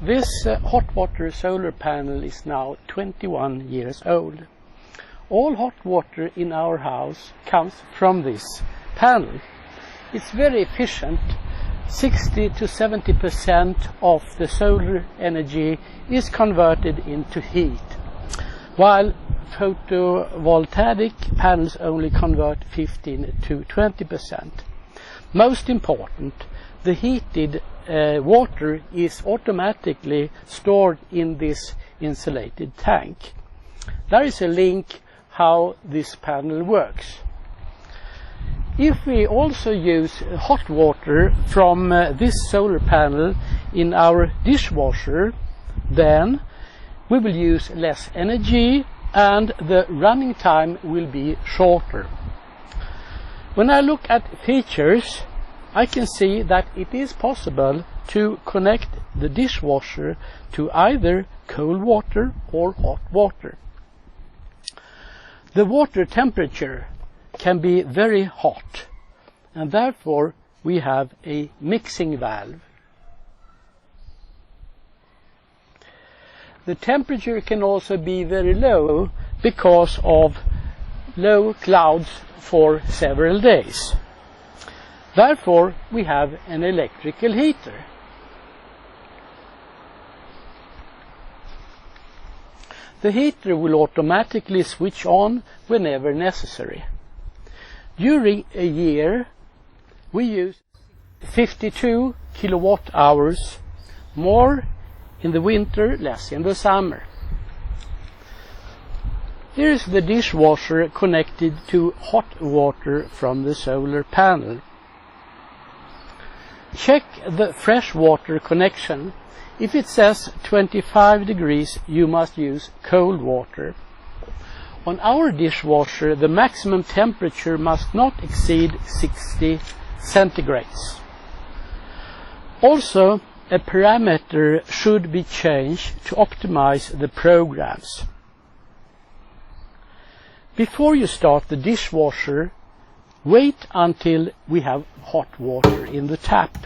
This hot water solar panel is now 21 years old. All hot water in our house comes from this panel. It's very efficient. 60 to 70% of the solar energy is converted into heat, while photovoltaic panels only convert 15 to 20%. Most important, the heated water is automatically stored in this insulated tank. There is a link how this panel works. If we also use hot water from this solar panel in our dishwasher, then we will use less energy and the running time will be shorter. When I look at features, I can see that it is possible to connect the dishwasher to either cold water or hot water. The water temperature can be very hot, and therefore we have a mixing valve. The temperature can also be very low because of low clouds for several days. Therefore we have an electrical heater. The heater will automatically switch on whenever necessary. During a year we use 52 kilowatt hours, more in the winter, less in the summer. Here is the dishwasher connected to hot water from the solar panel. Check the fresh water connection. If it says 25 degrees, you must use cold water. On our dishwasher, the maximum temperature must not exceed 60 centigrades. Also, a parameter should be changed to optimize the programs. Before you start the dishwasher, wait until we have hot water in the tap.